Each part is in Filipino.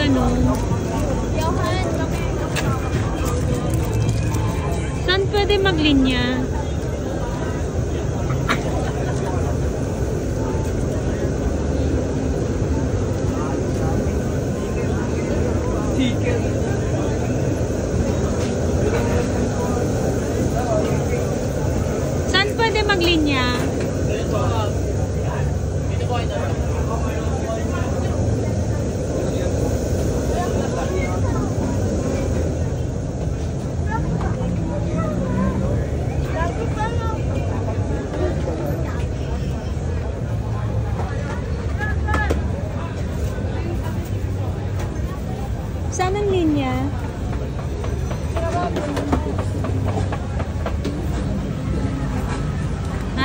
ano? Saan pwede maglinya? Saan pwede maglinya? Saan ang linya?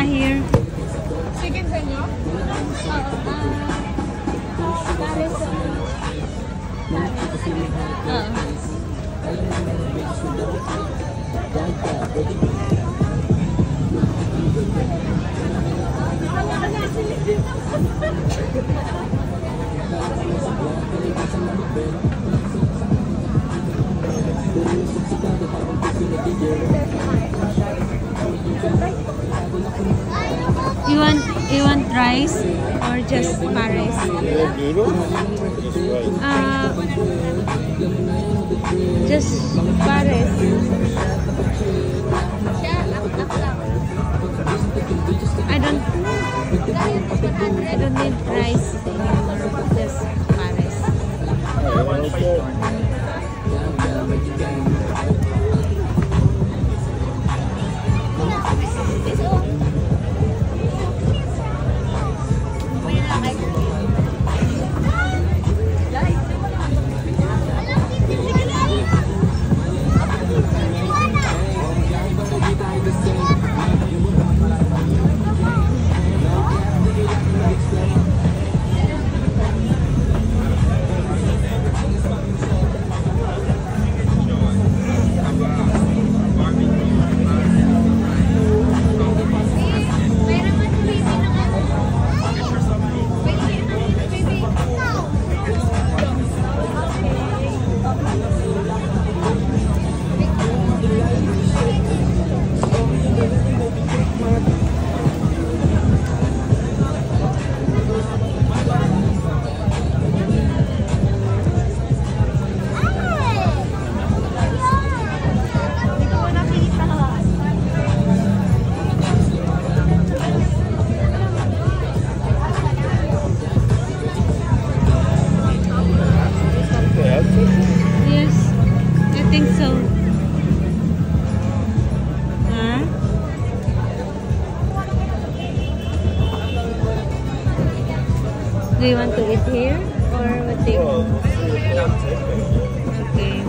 Here. Sige sa inyo? Pares. You want rice or just pares? Just pares. I don't need rice anymore. Just pares. Do you want to eat here or what do you want? Okay.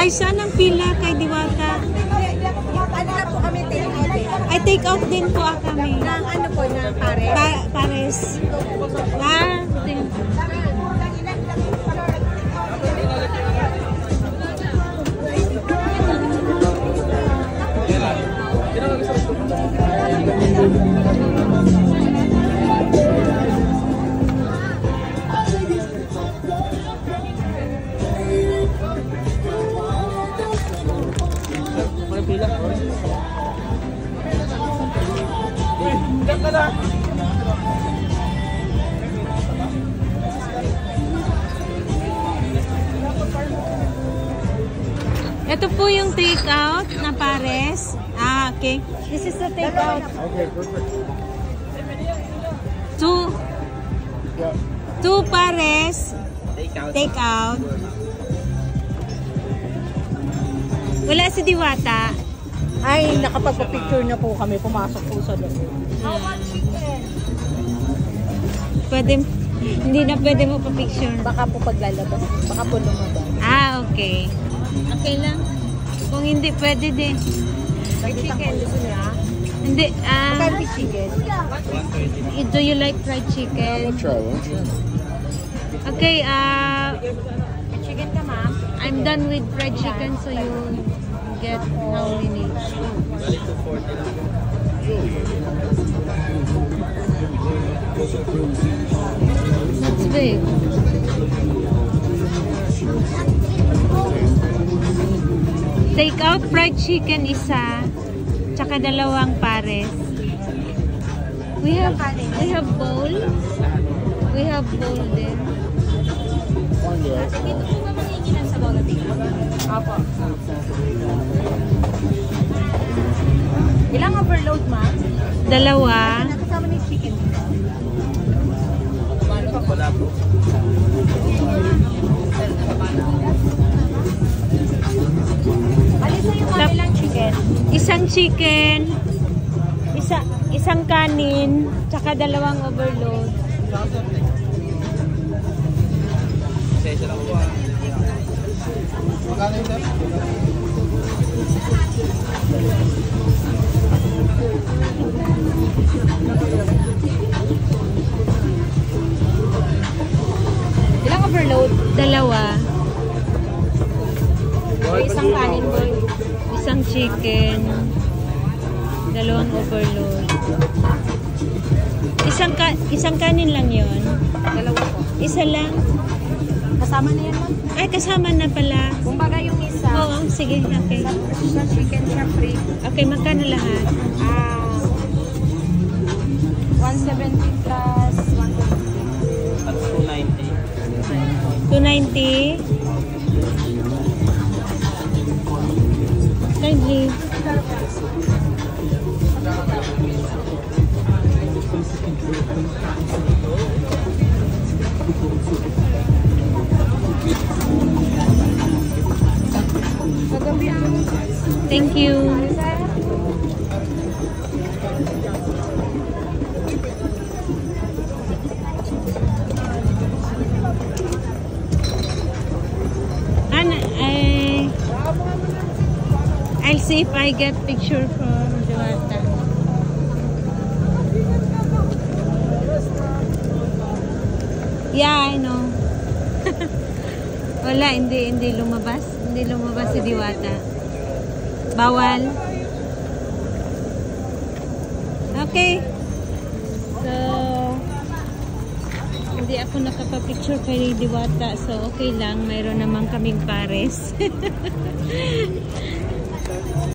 Ay, saan ang pila kay Diwata? Ano na po kami take out? Ay, take out din po kami. Ng ano po, ng pares? Pares. Ha? Ito po yung take out na pares. Ah, okay. This is the take out. Okay, perfect. Two pares. Take out. Wala si Diwata. Ay, nakapagpa-picture na po kami. Pumasok po sa loob. How much chicken? Pwede, hindi na pwede mo pa-picture. Baka po paglalabas. Baka po lumabas. Ah, okay. Okay lang. Kung hindi, pwede din. Fried chicken, gusto niya? Hindi, Fried chicken. do you like fried chicken? Try one. Okay, Chicken ka, ma'am? I'm done with fried chicken, so you get how many? That's big. Take out fried chicken isa, tsaka dalawang pares. We have bowl. We have bowl there. Dito po ba manginginan sa bola dito? Apo. Ilang overload, ma'am? Dalawa. Nakasama na yung chicken. Alin sa'yo, ma'am, ilang chicken? Isang chicken, isang kanin, tsaka dalawang overload. Magkano yun, sir? Ilang overload? Dalawa. Isang kanin, boy. Isang chicken, dalawang overload. Isang kanin lang yon. Dalawa po. Isa lang. Kasama na yan, ma'am? Ay, kasama na pala. Kung baga yung isa, Oo, sige, okay. sa chicken siya free. Okay, magkano lahat? 170 plus 120. At 290. 290. Kindly. Thank you. I'll see if I get picture from Diwata. Yeah, I know. Wala, hindi lumabas. Hindi lumabas si Diwata. Bawal. Okay. So, hindi ako nakapapicture kay Diwata. So, okay lang. Mayroon naman kaming pares.